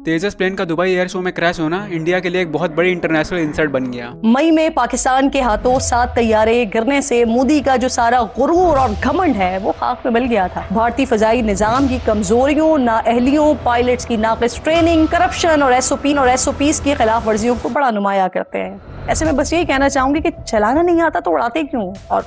तेजस plane का Dubai air show में crash होना इंडिया के लिए एक बहुत बड़ी इंटरनेशनल इंसल्ट बन गया। मई में पाकिस्तान के हाथों 7 तैयारे गिरने से मोदी का जो सारा गुरूर और घमंड है वो खाक में मिल गया था। भारतीय फजाई निजाम की कमजोरियों, नाअहलियों, पायलट्स की नाकिस ट्रेनिंग, करप्शन और एसओपीज की खिलाफ वर्जियों को बड़ा नुमाया करते हैं। ऐसे में बस यही कहना चाहूंगी कि चलाना नहीं आता तो उड़ाते क्यों। और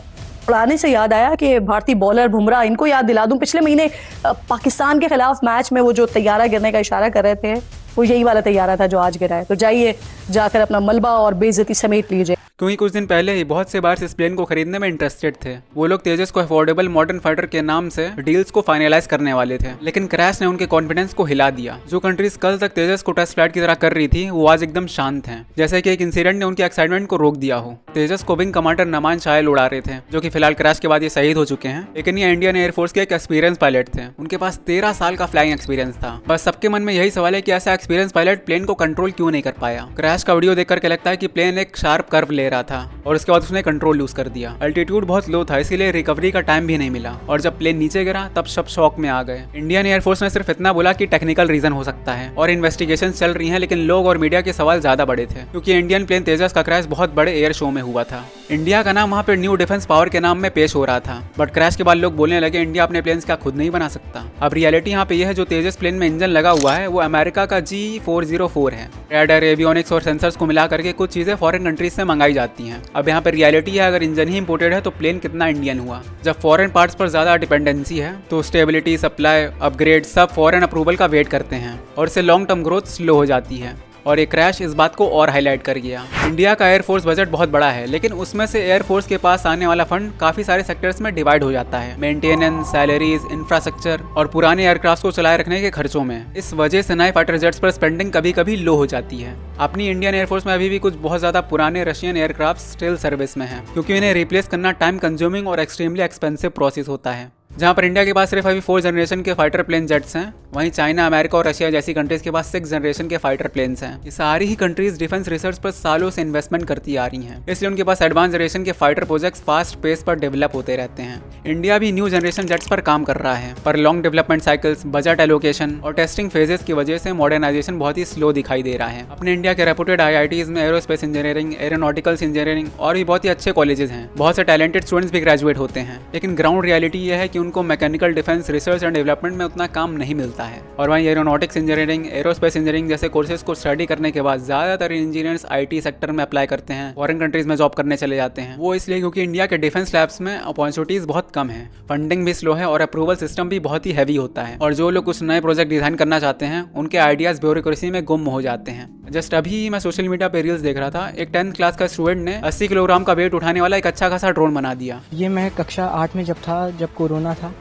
उड़ाने से याद आया कि भारतीय बॉलर बुमराह, इनको याद दिला दूं, पिछले महीने पाकिस्तान के खिलाफ मैच में वो जो तैयारा गिरने का इशारा कर रहे थे वो यही वाला तैयारा था जो आज गिरा है। तो जाइए जाकर अपना मलबा और बेइज्जती समेट लीजिए। क्योंकि कुछ दिन पहले ही बहुत से बार इस प्लेन को खरीदने में इंटरेस्टेड थे। वो लोग तेजस को अफोर्डेबल मॉडर्न फाइटर के नाम से डील्स को फाइनलाइज करने वाले थे, लेकिन क्रैश ने उनके कॉन्फिडेंस को हिला दिया। जो कंट्रीज कल तक तेजस को टेस्ट फ्लाइट की तरह कर रही थी वो आज एकदम शांत हैं, जैसे कि एक इंसिडेंट ने उनकी एक्साइटमेंट को रोक दिया हो। तेजस को विंग कमांडर नमान शायल उड़ा रहे थे, जो कि फिलहाल क्रैश के बाद ये शहीद हो चुके हैं, लेकिन ये इंडियन एयरफोर्स के एक एक्सपीरियंस पायलट थे। उनके पास 13 साल का फ्लाइंग एक्सपीरियंस था। बस सबके मन में यही सवाल है कि ऐसा एक्सपीरियंस पायलट प्लेन को कंट्रोल क्यों नहीं कर पाया। क्रैश का वीडियो देखकर लगता है कि प्लेन एक शार्प कर्व ले रहा था और उसके बाद उसने कंट्रोल लूज कर दिया। अल्टीट्यूड बहुत लो था, इसीलिए रिकवरी का टाइम भी नहीं मिला, और जब प्लेन नीचे गिरा तब सब शॉक में आ गए। इंडियन एयरफोर्स ने सिर्फ इतना बोला कि टेक्निकल रीजन हो सकता है और इन्वेस्टिगेशन चल रही हैं, लेकिन लोग और मीडिया के सवाल ज्यादा बड़े थे, क्योंकि इंडियन प्लेन तेजस का क्रैश बहुत बड़े एयर शो में हुआ था। इंडिया का नाम वहाँ पे न्यू डिफेंस पावर के नाम में पेश हो रहा था, बट क्रैश के बाद लोग बोलने लगे इंडिया अपने प्लेन्स क्या खुद नहीं बना सकता। अब रियलिटी यहाँ पे यह है, जो तेजस प्लेन में इंजन लगा हुआ है वो अमेरिका का G404 है। रेडर, एवियोनिक्स और सेंसर्स को मिला करके कुछ चीजें फॉरेन कंट्रीज से मंगाई जाती हैं। अब यहाँ पे रियलिटी है, अगर इंजन ही इंपोर्टेड है तो प्लेन कितना इंडियन हुआ। जब फॉरेन पार्ट्स पर ज्यादा डिपेंडेंसी है तो स्टेबिलिटी, सप्लाई, अपग्रेड सब फॉरेन अप्रूवल का वेट करते हैं और इससे लॉन्ग टर्म ग्रोथ स्लो हो जाती है। और ये क्रैश इस बात को और हाईलाइट कर गया। इंडिया का एयरफोर्स बजट बहुत बड़ा है, लेकिन उसमें से एयरफोर्स के पास आने वाला फंड काफी सारे सेक्टर्स में डिवाइड हो जाता है, मेंटेनेंस, सैलरीज, इंफ्रास्ट्रक्चर और पुराने एयरक्राफ्ट को चलाए रखने के खर्चों में। इस वजह से नए फाइटर जेट्स पर स्पेंडिंग कभी कभी लो हो जाती है। अपनी इंडियन एयरफोर्स में अभी भी कुछ बहुत ज्यादा पुराने रशियन एयरक्राफ्ट स्टिल सर्विस में है, क्योंकि इन्हें रिप्लेस करना टाइम कंज्यूमिंग और एक्सट्रीमली एक्सपेंसिव प्रोसेस होता है। जहां पर इंडिया के पास सिर्फ अभी 4 जनरेशन के फाइटर प्लेन जेट्स हैं, वहीं चाइना, अमेरिका और रशिया जैसी कंट्रीज के पास 6 जनरेशन के फाइटर प्लेन्स हैं। ये सारी ही कंट्रीज डिफेंस रिसर्च पर सालों से इन्वेस्टमेंट करती आ रही हैं, इसलिए उनके पास एडवांस जनरेशन के फाइटर प्रोजेक्ट्स फास्ट पेस पर डेवलप होते रहते हैं। इंडिया भी न्यू जनरेशन जेट्स पर काम कर रहा है, पर long development cycles, budget allocation और टेस्टिंग फेजेस की वजह से मॉडर्नाइजेशन बहुत ही स्लो दिखाई दे रहा है। अपने इंडिया के रेपुटेड IITs में एरोस्पेस इंजीनियरिंग, एरोनॉटिकल्स इंजीनियरिंग और भी बहुत ही अच्छे कॉलेजेस हैं। बहुत से टैलेंटेड स्टूडेंट्स भी ग्रेजुएट होते हैं, लेकिन ग्राउंड रियलिटी यह है कि उनको mechanical defence research and development में उतना काम नहीं मिलता है। और वहीं एरोनॉटिक्स इंजीनियरिंग, एरोस्पेस इंजीनियरिंग जैसे कोर्सेज को स्टडी करने के बाद ज्यादातर इंजीनियर्स IT सेक्टर में अप्लाई करते हैं, फॉरेन कंट्रीज में जॉब करने चले जाते हैं। वो इसलिए क्योंकि इंडिया के डिफेंस लैब्स में अपॉर्चुनिटीज बहुत कम है, फंडिंग भी स्लो है और अप्रूवल सिस्टम भी बहुत ही हैवी होता है। और जो लोग कुछ नए प्रोजेक्ट डिजाइन करना चाहते हैं उनके आइडियाज ब्यूरोक्रेसी में गुम हो जाते हैं। जस्ट अभी मैं सोशल मीडिया पे रील्स देख रहा था, एक 10th क्लास का स्टूडेंट ने 80 किलोग्राम का वेट उठाने वाला एक अच्छा खासा ड्रोन बना दिया। ये मैं कक्षा 8 में जब कोरोना था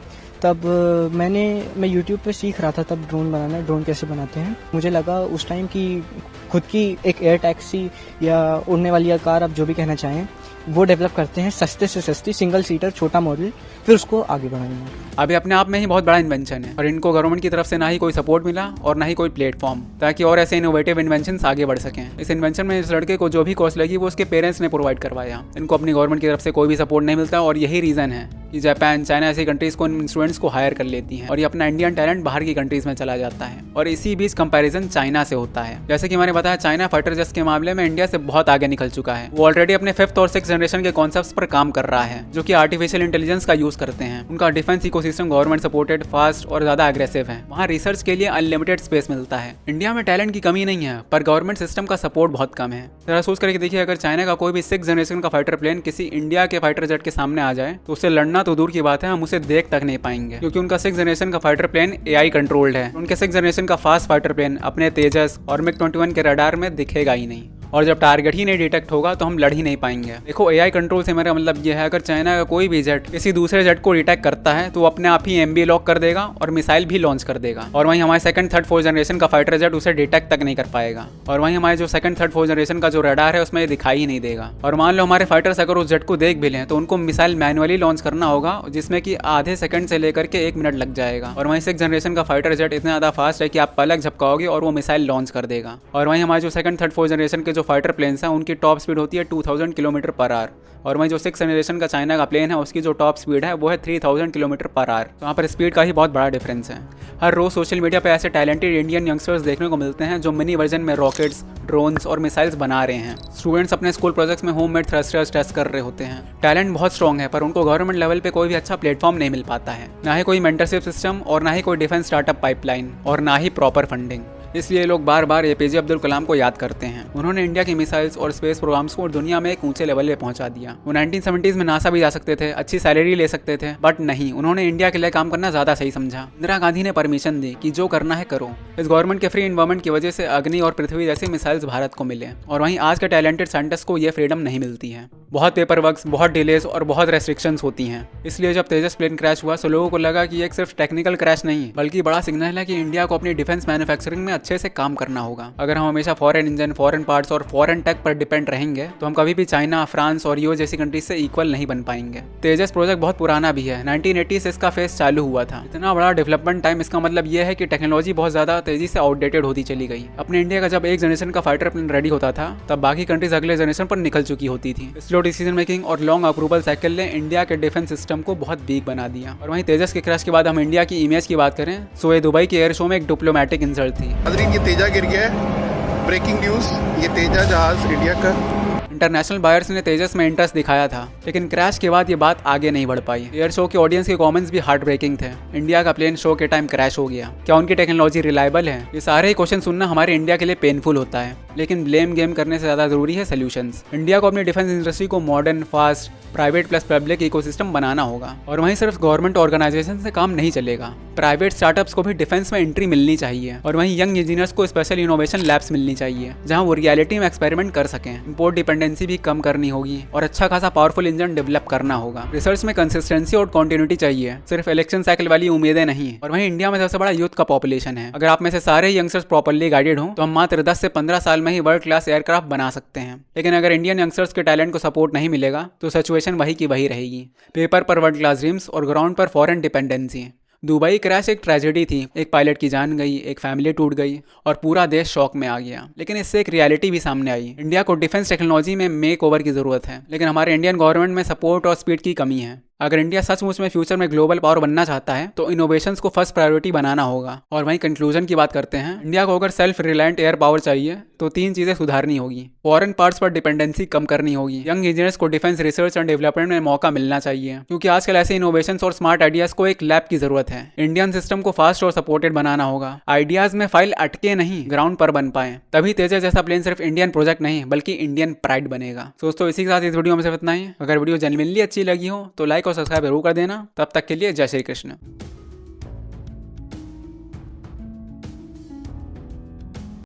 तब मैं YouTube पे सीख रहा था तब ड्रोन कैसे बनाते हैं। मुझे लगा उस टाइम कि खुद की एक एयर टैक्सी या उड़ने वाली कार, आप जो भी कहना चाहें, वो डेवलप करते हैं, सस्ते से सस्ती सिंगल सीटर छोटा मॉडल, फिर उसको आगे बढ़ाएंगे। अभी अपने आप में ही बहुत बड़ा इन्वेंशन है और इनको गवर्नमेंट की तरफ से ना ही कोई सपोर्ट मिला और ना ही कोई प्लेटफॉर्म, ताकि और ऐसे इनोवेटिव इन्वेंशंस आगे बढ़ सकें। इस इन्वेंशन में इस लड़के को जो भी कॉस्ट लगी वो उसके पेरेंट्स ने प्रोवाइड करवाया। इनको अपनी गवर्नमेंट की तरफ से कोई भी सपोर्ट नहीं मिलता और यही रीजन है कि जापान, चाइना ऐसी कंट्रीज को इन स्टूडेंट्स को हायर कर लेती हैं और ये अपना इंडियन टैलेंट बाहर की कंट्रीज में चला जाता है। और इसी बीच कंपैरिजन चाइना से होता है। जैसे कि मैंने बताया, चाइना फाइटर जेट्स के मामले में इंडिया से बहुत आगे निकल चुका है। वो ऑलरेडी अपने 5th और 6th जनरेशन के कॉन्सेप्ट्स पर काम कर रहा है, जो कि आर्टिफिशियल इंटेलिजेंस का यूज करते हैं। उनका defence ecosystem government supported, fast और ज्यादा एग्रेसिव है। वहाँ रिसर्च के लिए अनलिमिटेड स्पेस मिलता है। इंडिया में टैलेंट की कमी नहीं है, पर गवर्नमेंट सिस्टम का सपोर्ट बहुत कम है। जरा सोच करके देखिए, अगर चाइना का कोई भी 6th जनरेशन का फाइटर प्लेन किसी इंडिया के फाइटर जेट के सामने आ जाए तो उससे लड़ना तो दूर की बात है, हम उसे देख तक नहीं पाएंगे, क्योंकि उनका 6th जनरेशन का फाइटर प्लेन AI कंट्रोल्ड है। उनके 6th जनरेशन का फास्ट फाइटर प्लेन अपने तेजस और MiG-21 के रडार में दिखेगा ही नहीं, और जब टारगेट ही नहीं डिटेक्ट होगा तो हम लड़ ही नहीं पाएंगे। देखो, AI कंट्रोल से मेरा मतलब यह है, अगर चाइना का कोई भी जेट किसी दूसरे जेट को डिटेक्ट करता है तो वो अपने आप ही MB लॉक कर देगा और मिसाइल भी लॉन्च कर देगा, और वहीं हमारे 2nd, 3rd, 4th जनरेशन का फाइटर जेट उसे डिटेक्ट तक नहीं कर पाएगा, और वहीं हमारे जो 2nd, 3rd, 4th जनरेशन का जो रडार है उसमें दिखाई ही नहीं देगा। और मान लो हमारे फाइटर्स अगर उस जेट को देख भी लें तो उनको मिसाइल मैनुअली लॉन्च करना होगा, जिसमें कि आधे सेकंड से लेकर के 1 मिनट लग जाएगा। और वहीं 6th जनरेशन का फाइटर जेट इतना ज्यादा फास्ट है कि आप पलक झपकाओगे और वो मिसाइल लॉन्च कर देगा। और वहीं हमारे जो 2nd, 3rd, 4th जनरेशन के जो फाइटर प्लेन्स हैं उनकी टॉप स्पीड होती है 2000 किलोमीटर पर आवर, और वहीं जो 6th जनरेशन का चाइना का प्लेन है उसकी जो टॉप स्पीड है वो है 3000 किलोमीटर पर आवर। तो यहाँ पर स्पीड का ही बहुत बड़ा डिफरेंस है। हर रोज सोशल मीडिया पे ऐसे टैलेंटेड इंडियन यंगस्टर्स देखने को मिलते हैं जो मिनी वर्जन में रॉकेट्स, ड्रोन्स और मिसाइल्स बना रहे हैं। स्टूडेंट्स अपने स्कूल प्रोजेक्ट्स में होममेड थ्रस्टर्स टेस्ट कर रहे होते हैं। टैलेंट बहुत स्ट्रॉन्ग है पर उनको गवर्नमेंट लेवल पे कोई भी अच्छा प्लेटफॉर्म नहीं मिल पाता है, ना ही कोई मेंटरशिप सिस्टम और ना ही कोई डिफेंस स्टार्टअप पाइपलाइन और ना ही प्रॉपर फंडिंग। इसलिए लोग बार बार APJ अब्दुल कलाम को याद करते हैं। उन्होंने इंडिया की मिसाइल्स और स्पेस प्रोग्राम्स को दुनिया में एक ऊंचे लेवल पे पहुंचा दिया। वो 1970s में नासा भी जा सकते थे, अच्छी सैलरी ले सकते थे, बट नहीं, उन्होंने इंडिया के लिए काम करना ज्यादा सही समझा। इंदिरा गांधी ने परमिशन दी कि जो करना है करो। इस गवर्नमेंट के फ्री इन्वायरमेंट की वजह से अग्नि और पृथ्वी जैसी मिसाइल्स भारत को मिले, और वहीं आज के टैलेंटेड साइंटिस्ट को ये फ्रीडम नहीं मिलती है। बहुत पेपर वर्क्स, बहुत डिलेज और बहुत रेस्ट्रिक्शंस होती हैं। इसलिए जब तेजस प्लेन क्रैश हुआ तो लोगों को लगा कि एक सिर्फ टेक्निकल क्रैश नहीं बल्कि बड़ा सिग्नल है कि इंडिया को अपनी डिफेंस मैन्युफैक्चरिंग में अच्छे से काम करना होगा। अगर हम हमेशा फॉरेन इंजन, फॉरेन पार्ट्स और फॉरेन टेक पर डिपेंड रहेंगे तो हम कभी भी चाइना, फ्रांस और यूएस जैसी कंट्रीज से इक्वल नहीं बन पाएंगे। तेजस प्रोजेक्ट बहुत पुराना भी है, 1980 से इसका फेज चालू हुआ था। इतना बड़ा डेवलपमेंट टाइम, इसका मतलब यह है कि टेक्नोलॉजी बहुत ज्यादा तेजी से आउटडेटेड होती चली गई। अपने इंडिया का जब एक जनरेशन का फाइटर प्लेन रेडी होता था तब बाकी कंट्रीज अगले जनरेशन पर निकल चुकी होती थी। स्लो डिसीजन मेकिंग और लॉन्ग अप्रूवल साइकिल ने इंडिया के डिफेंस सिस्टम को बहुत वीक बना दिया। और वहीं तेजस के क्रैश के बाद हम इंडिया की इमेज की बात करें तो ये दुबई के एयर शो में एक डिप्लोमेटिक इंसल्ट थी। ये तेजा गिर गया है। ब्रेकिंग न्यूज, ये तेजा जहाज इंडिया का। इंटरनेशनल बायर्स ने तेजस में इंटरेस्ट दिखाया था, लेकिन क्रैश के बाद ये बात आगे नहीं बढ़ पाई। एयर शो के ऑडियंस के कमेंट्स भी हार्ट ब्रेकिंग थे। इंडिया का प्लेन शो के टाइम क्रैश हो गया, क्या उनकी टेक्नोलॉजी रिलायबल है? ये सारे क्वेश्चन सुनना हमारे इंडिया के लिए पेनफुल होता है, लेकिन ब्लेम गेम करने से ज्यादा जरूरी है सोल्यूशंस। इंडिया को अपनी डिफेंस इंडस्ट्री को modern, fast, private plus public ecosystem बनाना होगा। और वहीं सिर्फ गवर्नमेंट ऑर्गेनाइजेशन से काम नहीं चलेगा, प्राइवेट स्टार्टअप्स को भी डिफेंस में एंट्री मिलनी चाहिए। और वहीं यंग इंजीनियर्स को स्पेशल इनोवेशन लैब्स मिलनी चाहिए जहां वो रियलिटी में एक्सपेरिमेंट कर सकें। इंपोर्ट डिपेंडेंसी भी कम करनी होगी और अच्छा खासा पावरफुल इंजन डेवलप करना होगा। रिसर्च में कंसिस्टेंसी और कॉन्टिन्यूटी चाहिए, सिर्फ इलेक्शन साइकिल वाली उम्मीदें नहीं। और वहीं इंडिया में सबसे बड़ा यूथ का पॉपुलेशन है। अगर आप में से सारे यंगस्टर्स प्रॉपर्ली गाइडेड हो तो हम मात्र 10 से 15 साल में ही वर्ल्ड क्लास एयरक्राफ्ट बना सकते हैं। लेकिन अगर इंडियन यंगस्टर्स के टैलेंट को सपोर्ट नहीं मिलेगा तो सिचुएशन वही की वही रहेगी। पेपर पर वर्ल्ड क्लास ड्रीम्स और ग्राउंड पर फॉरेन डिपेंडेंसी। दुबई क्रैश एक ट्रेजेडी थी, एक पायलट की जान गई, एक फैमिली टूट गई और पूरा देश शॉक में आ गया। लेकिन इससे एक रियलिटी भी सामने आई। इंडिया को डिफेंस टेक्नोलॉजी में मेक ओवर की जरूरत है, लेकिन हमारे इंडियन गवर्नमेंट में सपोर्ट और स्पीड की कमी है। अगर इंडिया सचमुच में फ्यूचर में ग्लोबल पावर बनना चाहता है तो इनोवेशंस को फर्स्ट प्रायोरिटी बनाना होगा। और वहीं कंक्लूजन की बात करते हैं, इंडिया को अगर सेल्फ रिलायंट एयर पावर चाहिए तो 3 चीजें सुधारनी होगी। फॉरेन पार्ट्स पर डिपेंडेंसी कम करनी होगी। यंग इंजीनियर्स को डिफेंस रिसर्च एंड डेवलपमेंट में मौका मिलना चाहिए, क्योंकि आजकल ऐसे इनोवेशंस और स्मार्ट आइडियाज को एक लैब की जरूरत है। इंडियन सिस्टम को फास्ट और सपोर्टेड बनाना होगा। आइडियाज में फाइल अटके नहीं, ग्राउंड पर बन पाए, तभी तेजस जैसा प्लेन सिर्फ इंडियन प्रोजेक्ट नहीं बल्कि इंडियन प्राइड बनेगा। दोस्तों, इसी के साथ इस वीडियो में सिर्फ इतना ही। अगर वीडियो जेन्युइनली अच्छी लगी हो तो लाइक और सब्सक्राइब जरूर कर देना। तब तक के लिए जय श्री कृष्ण।